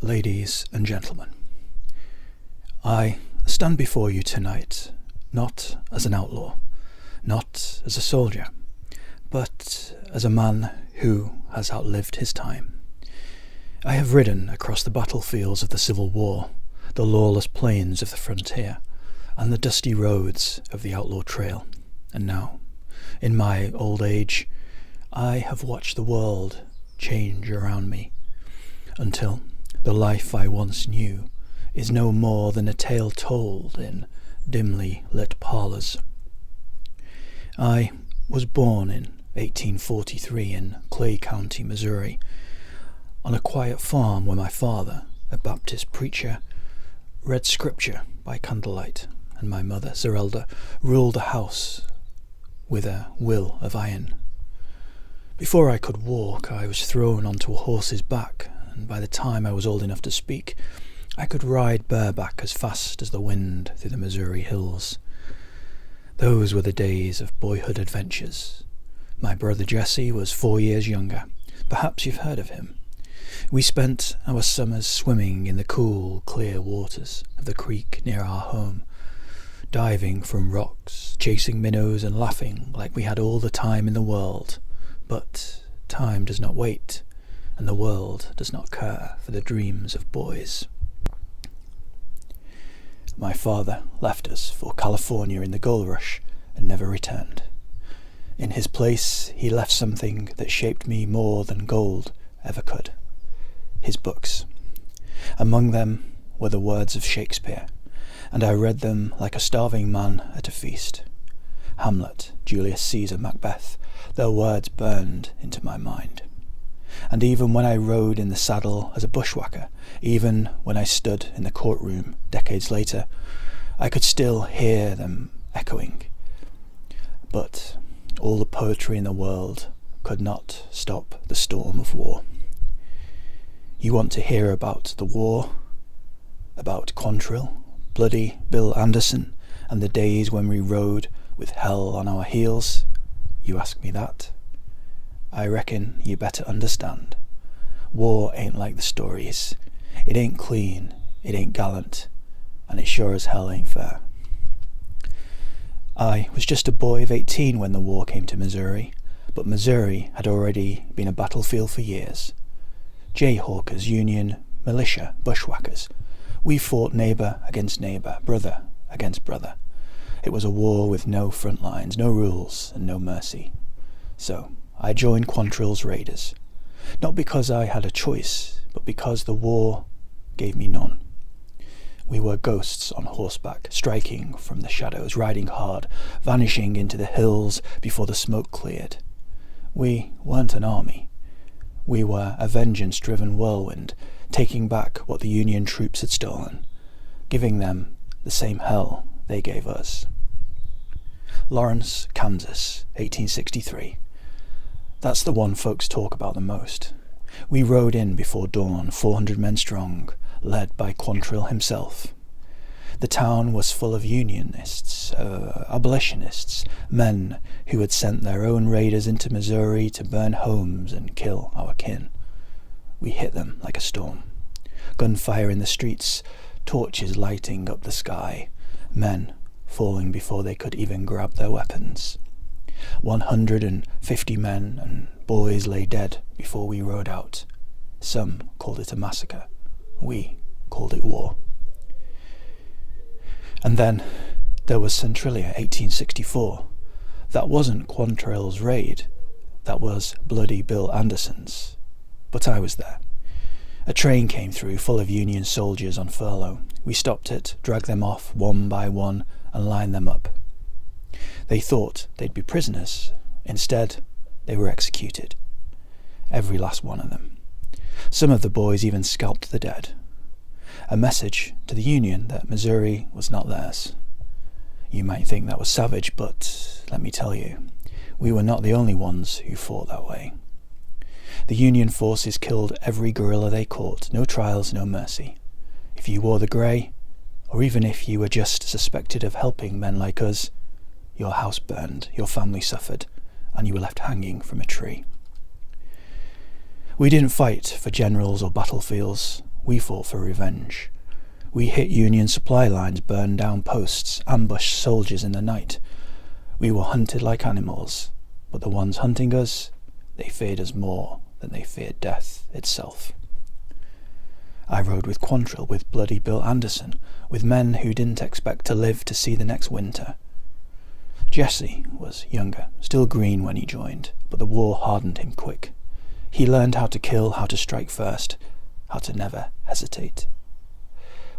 Ladies and gentlemen, I stand before you tonight not as an outlaw, not as a soldier, but as a man who has outlived his time. I have ridden across the battlefields of the Civil War, the lawless plains of the frontier, and the dusty roads of the outlaw trail, and now, in my old age, I have watched the world change around me, until the life I once knew is no more than a tale told in dimly lit parlours. I was born in 1843 in Clay County, Missouri, on a quiet farm where my father, a Baptist preacher, read scripture by candlelight, and my mother, Zerelda, ruled the house with a will of iron. Before I could walk, I was thrown onto a horse's back, and by the time I was old enough to speak, I could ride bareback as fast as the wind through the Missouri hills. Those were the days of boyhood adventures. My brother Jesse was 4 years younger. Perhaps you've heard of him. We spent our summers swimming in the cool, clear waters of the creek near our home, diving from rocks, chasing minnows and laughing like we had all the time in the world. But time does not wait, and the world does not care for the dreams of boys. My father left us for California in the gold rush and never returned. In his place, he left something that shaped me more than gold ever could: his books. Among them were the words of Shakespeare, and I read them like a starving man at a feast. Hamlet, Julius Caesar, Macbeth, their words burned into my mind. And even when I rode in the saddle as a bushwhacker, even when I stood in the courtroom decades later, I could still hear them echoing. But all the poetry in the world could not stop the storm of war. You want to hear about the war, about Quantrill, bloody Bill Anderson, and the days when we rode with hell on our heels? You ask me that? I reckon you better understand. War ain't like the stories. It ain't clean, it ain't gallant, and it sure as hell ain't fair. I was just a boy of 18 when the war came to Missouri, but Missouri had already been a battlefield for years. Jayhawkers, Union, militia, bushwhackers. We fought neighbour against neighbour, brother against brother. It was a war with no front lines, no rules, and no mercy. So I joined Quantrill's Raiders, not because I had a choice, but because the war gave me none. We were ghosts on horseback, striking from the shadows, riding hard, vanishing into the hills before the smoke cleared. We weren't an army. We were a vengeance-driven whirlwind, taking back what the Union troops had stolen, giving them the same hell they gave us. Lawrence, Kansas, 1863. That's the one folks talk about the most. We rode in before dawn, 400 men strong, led by Quantrill himself. The town was full of Unionists, abolitionists, men who had sent their own raiders into Missouri to burn homes and kill our kin. We hit them like a storm. Gunfire in the streets, torches lighting up the sky, men falling before they could even grab their weapons. 150 men and boys lay dead before we rode out. Some called it a massacre. We called it war. And then there was Centralia, 1864. That wasn't Quantrill's raid. That was bloody Bill Anderson's. But I was there. A train came through full of Union soldiers on furlough. We stopped it, dragged them off one by one, and lined them up. They thought they'd be prisoners. Instead, they were executed. Every last one of them. Some of the boys even scalped the dead. A message to the Union that Missouri was not theirs. You might think that was savage, but let me tell you, we were not the only ones who fought that way. The Union forces killed every guerrilla they caught, no trials, no mercy. If you wore the grey, or even if you were just suspected of helping men like us, your house burned, your family suffered, and you were left hanging from a tree. We didn't fight for generals or battlefields. we fought for revenge. We hit Union supply lines, burned down posts, ambushed soldiers in the night. We were hunted like animals, but the ones hunting us, they feared us more than they feared death itself. I rode with Quantrill, with bloody Bill Anderson, with men who didn't expect to live to see the next winter. Jesse was younger, still green when he joined, but the war hardened him quick. He learned how to kill, how to strike first, how to never hesitate.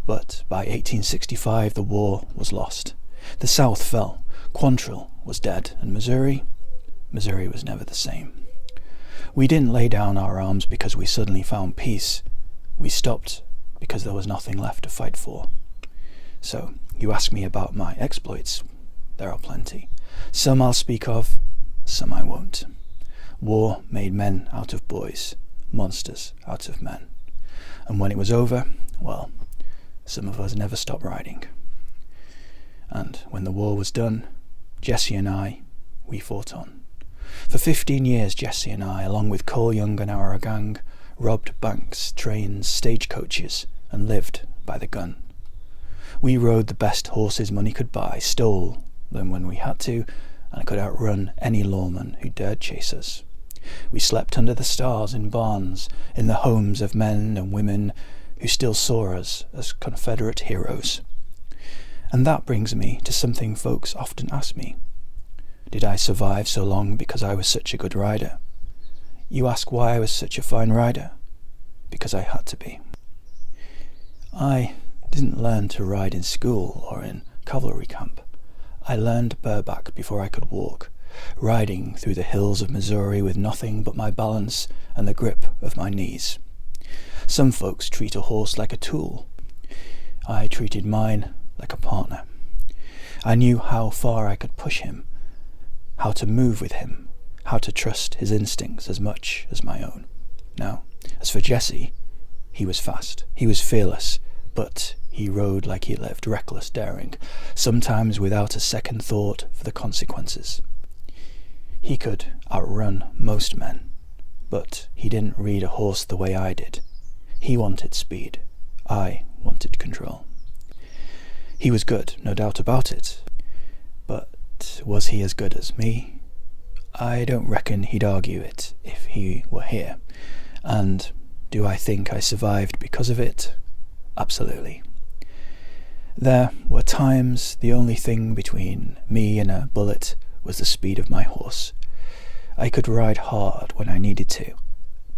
But by 1865 the war was lost. The South fell. Quantrill was dead, and Missouri was never the same. We didn't lay down our arms because we suddenly found peace. We stopped because there was nothing left to fight for. So, you ask me about my exploits. There are plenty. Some I'll speak of, some I won't. War made men out of boys, monsters out of men. And when it was over, well, some of us never stopped riding. And when the war was done, Jesse and I, we fought on. For 15 years, Jesse and I, along with Cole Young and our gang, robbed banks, trains, stagecoaches, and lived by the gun. We rode the best horses money could buy, stole them when we had to, and could outrun any lawman who dared chase us. We slept under the stars in barns, in the homes of men and women who still saw us as Confederate heroes. And that brings me to something folks often ask me. Did I survive so long because I was such a good rider? You ask why I was such a fine rider? Because I had to be. I didn't learn to ride in school or in cavalry camp. I learned bareback before I could walk, riding through the hills of Missouri with nothing but my balance and the grip of my knees. Some folks treat a horse like a tool. I treated mine like a partner. I knew how far I could push him, how to move with him, how to trust his instincts as much as my own. Now, as for Jesse, he was fast, he was fearless, but he rode like he lived, reckless, daring, sometimes without a second thought for the consequences. He could outrun most men, but he didn't read a horse the way I did. He wanted speed, I wanted control. He was good, no doubt about it, but was he as good as me? I don't reckon he'd argue it if he were here. And do I think I survived because of it? Absolutely. There were times the only thing between me and a bullet was the speed of my horse. I could ride hard when I needed to,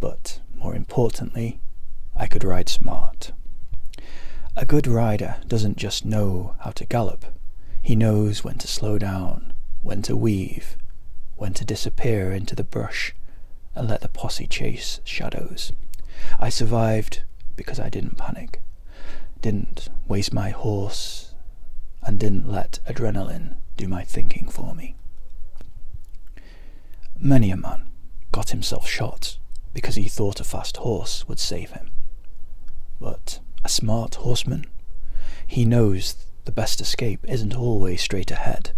but more importantly, I could ride smart. A good rider doesn't just know how to gallop. He knows when to slow down, when to weave, when to disappear into the brush and let the posse chase shadows. I survived because I didn't panic, didn't waste my horse, and didn't let adrenaline do my thinking for me. Many a man got himself shot because he thought a fast horse would save him. But a smart horseman, he knows the best escape isn't always straight ahead.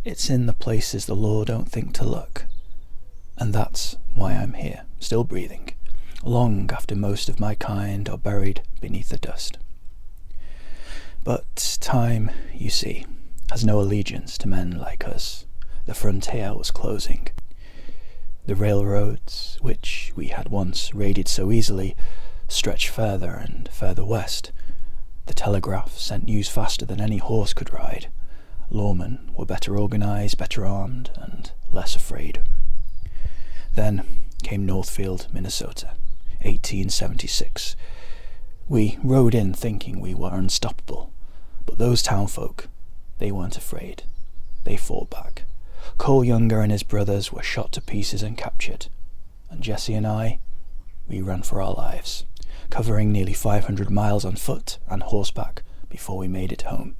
It's in the places the law don't think to look. And that's why I'm here, still breathing, long after most of my kind are buried beneath the dust. But time, you see, has no allegiance to men like us. The frontier was closing. The railroads, which we had once raided so easily, stretched further and further west. The telegraph sent news faster than any horse could ride. Lawmen were better organised, better armed, and less afraid. Then came Northfield, Minnesota, 1876. We rode in thinking we were unstoppable, but those townfolk, they weren't afraid. They fought back. Cole Younger and his brothers were shot to pieces and captured, and Jesse and I, we ran for our lives, covering nearly 500 miles on foot and horseback before we made it home.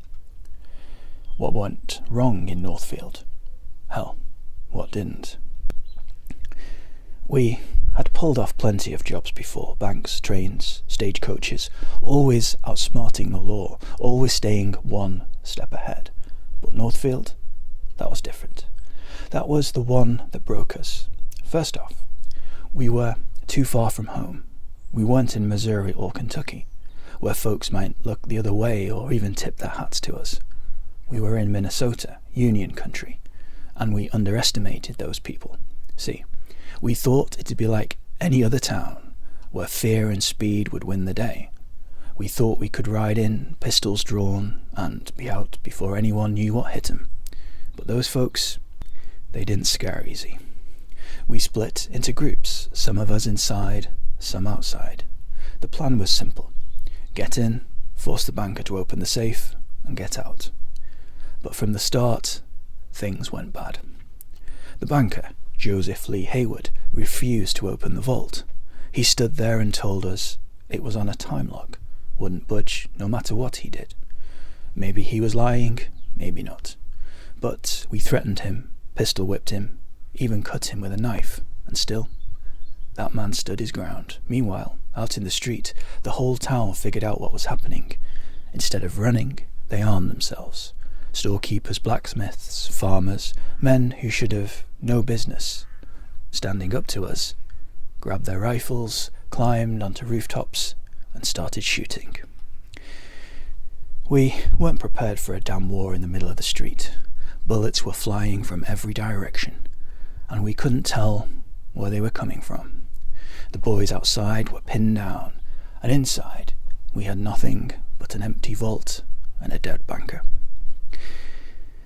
What went wrong in Northfield? Hell, what didn't? We had pulled off plenty of jobs before, banks, trains, stagecoaches, always outsmarting the law, always staying one step ahead. But Northfield, that was different. That was the one that broke us. First off, we were too far from home. We weren't in Missouri or Kentucky, where folks might look the other way or even tip their hats to us. We were in Minnesota, Union Country, and we underestimated those people. See, we thought it'd be like any other town, where fear and speed would win the day. We thought we could ride in, pistols drawn, and be out before anyone knew what hit 'em. But those folks, they didn't scare easy. We split into groups, some of us inside, some outside. The plan was simple. Get in, force the banker to open the safe, and get out. But from the start, things went bad. The banker, Joseph Lee Hayward, refused to open the vault. He stood there and told us it was on a time lock, wouldn't budge no matter what he did. Maybe he was lying, maybe not. But we threatened him, pistol whipped him, even cut him with a knife, and still, that man stood his ground. Meanwhile, out in the street, the whole town figured out what was happening. Instead of running, they armed themselves. Storekeepers, blacksmiths, farmers, men who should have no business standing up to us, grabbed their rifles, climbed onto rooftops, and started shooting. We weren't prepared for a damn war in the middle of the street. Bullets were flying from every direction, and we couldn't tell where they were coming from. The boys outside were pinned down, and inside we had nothing but an empty vault and a dead banker.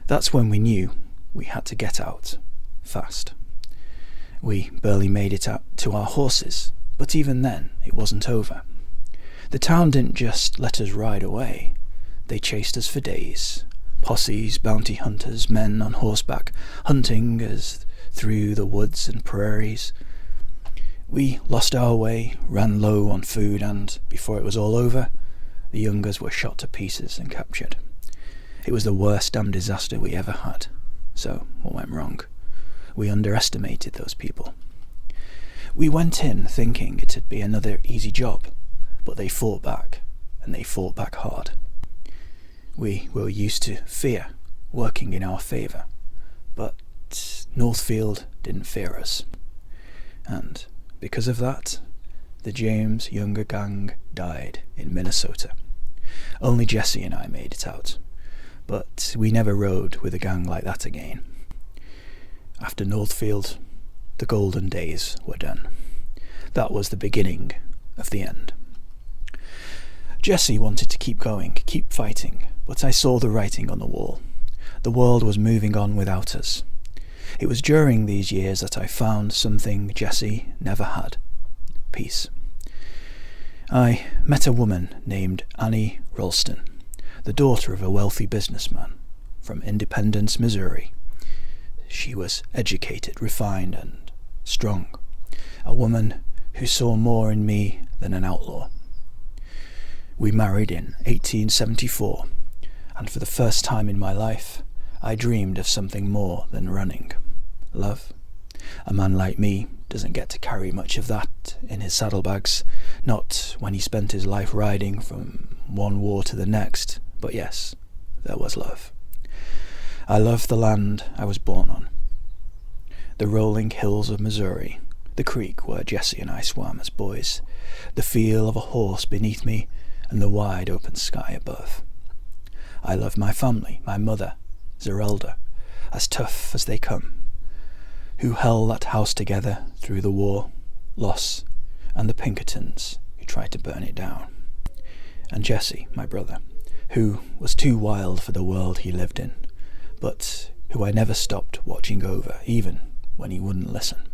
That's when we knew we had to get out, fast. We barely made it out to our horses, but even then it wasn't over. The town didn't just let us ride away, they chased us for days. Posses, bounty hunters, men on horseback, hunting us through the woods and prairies. We lost our way, ran low on food, and before it was all over, the youngers were shot to pieces and captured. It was the worst damn disaster we ever had. So, what went wrong? We underestimated those people. We went in thinking it'd be another easy job, but they fought back, and they fought back hard. We were used to fear working in our favour, but Northfield didn't fear us. And because of that, the James Younger gang died in Minnesota. Only Jesse and I made it out, but we never rode with a gang like that again. After Northfield, the golden days were done. That was the beginning of the end. Jesse wanted to keep going, keep fighting, but I saw the writing on the wall. The world was moving on without us. It was during these years that I found something Jesse never had: peace. I met a woman named Annie Ralston, the daughter of a wealthy businessman from Independence, Missouri. She was educated, refined, and strong. A woman who saw more in me than an outlaw. We married in 1874, and for the first time in my life, I dreamed of something more than running. Love. A man like me doesn't get to carry much of that in his saddlebags, not when he spent his life riding from one war to the next, but yes, there was love. I loved the land I was born on. The rolling hills of Missouri, the creek where Jesse and I swam as boys, the feel of a horse beneath me, and the wide open sky above. I loved my family, my mother, Zerelda, as tough as they come, who held that house together through the war, loss, and the Pinkertons who tried to burn it down. And Jesse, my brother, who was too wild for the world he lived in, but who I never stopped watching over, even when he wouldn't listen.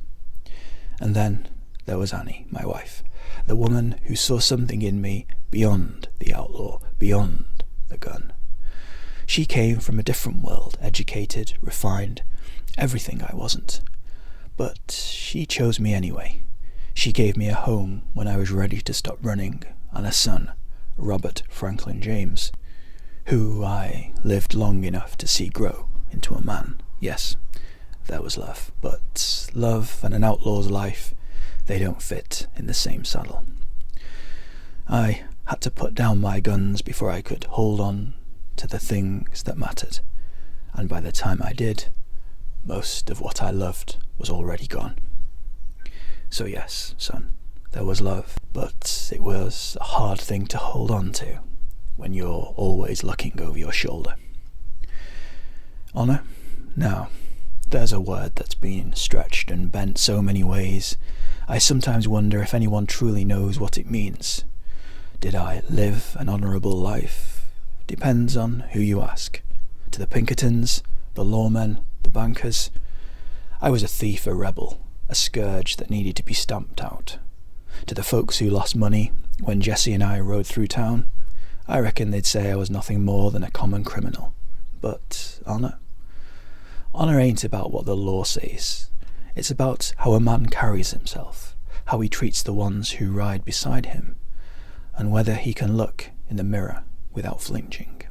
And then there was Annie, my wife, the woman who saw something in me beyond the outlaw, beyond the gun. She came from a different world, educated, refined, everything I wasn't. But she chose me anyway. She gave me a home when I was ready to stop running, and a son, Robert Franklin James, who I lived long enough to see grow into a man. Yes, there was love, but love and an outlaw's life, they don't fit in the same saddle. I had to put down my guns before I could hold on to the things that mattered, and by the time I did, most of what I loved was already gone. So yes, son, there was love, but it was a hard thing to hold on to when you're always looking over your shoulder. Honour? Now, there's a word that's been stretched and bent so many ways, I sometimes wonder if anyone truly knows what it means. Did I live an honourable life? Depends on who you ask. To the Pinkertons, the lawmen, the bankers, I was a thief, a rebel, a scourge that needed to be stamped out. To the folks who lost money when Jessie and I rode through town, I reckon they'd say I was nothing more than a common criminal. But honour? Honour ain't about what the law says. It's about how a man carries himself, how he treats the ones who ride beside him, and whether he can look in the mirror without flinching.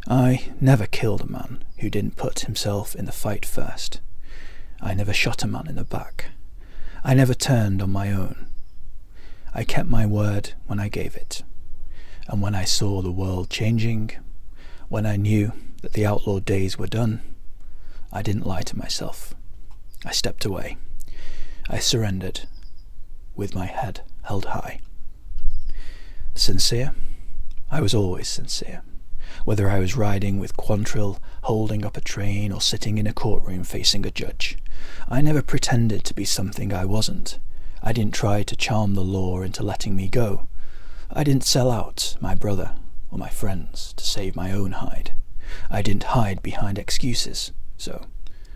I never killed a man who didn't put himself in the fight first. I never shot a man in the back. I never turned on my own. I kept my word when I gave it. And when I saw the world changing, when I knew that the outlaw days were done, I didn't lie to myself. I stepped away. I surrendered, with my head held high. Sincere? I was always sincere. Whether I was riding with Quantrill, holding up a train, or sitting in a courtroom facing a judge, I never pretended to be something I wasn't. I didn't try to charm the law into letting me go. I didn't sell out my brother or my friends to save my own hide. I didn't hide behind excuses. So,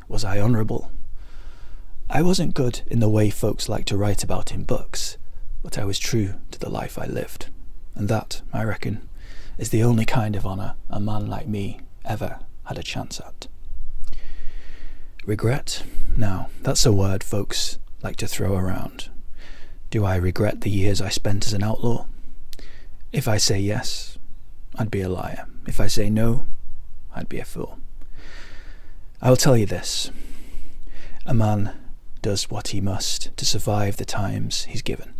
was I honourable? I wasn't good in the way folks like to write about in books, but I was true to the life I lived. And that, I reckon, is the only kind of honour a man like me ever had a chance at. Regret? Now, that's a word folks like to throw around. Do I regret the years I spent as an outlaw? If I say yes, I'd be a liar. If I say no, I'd be a fool. I'll tell you this. A man does what he must to survive the times he's given.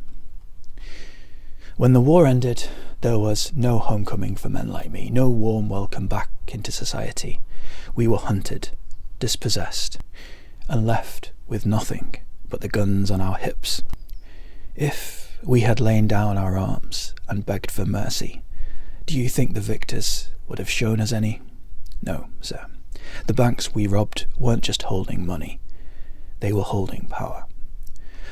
When the war ended, there was no homecoming for men like me, no warm welcome back into society. We were hunted, dispossessed, and left with nothing but the guns on our hips. If we had lain down our arms and begged for mercy, do you think the victors would have shown us any? No, sir. The banks we robbed weren't just holding money, they were holding power.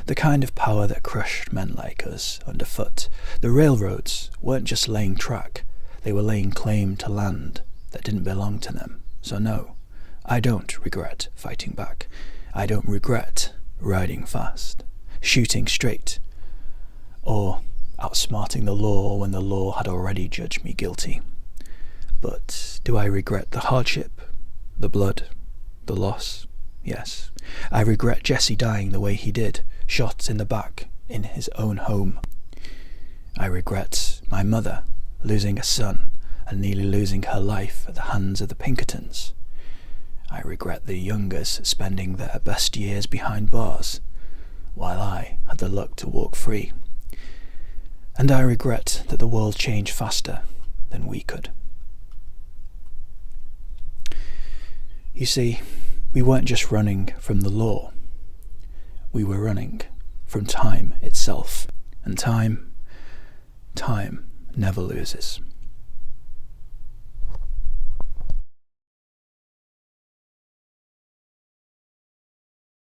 The kind of power that crushed men like us underfoot. The railroads weren't just laying track, they were laying claim to land that didn't belong to them. So no, I don't regret fighting back. I don't regret riding fast, shooting straight, or outsmarting the law when the law had already judged me guilty. But do I regret the hardship, the blood, the loss? Yes. I regret Jessie dying the way he did, shot in the back in his own home. I regret my mother losing a son and nearly losing her life at the hands of the Pinkertons. I regret the youngers spending their best years behind bars, while I had the luck to walk free. And I regret that the world changed faster than we could. You see, we weren't just running from the law. We were running from time itself. And time never loses.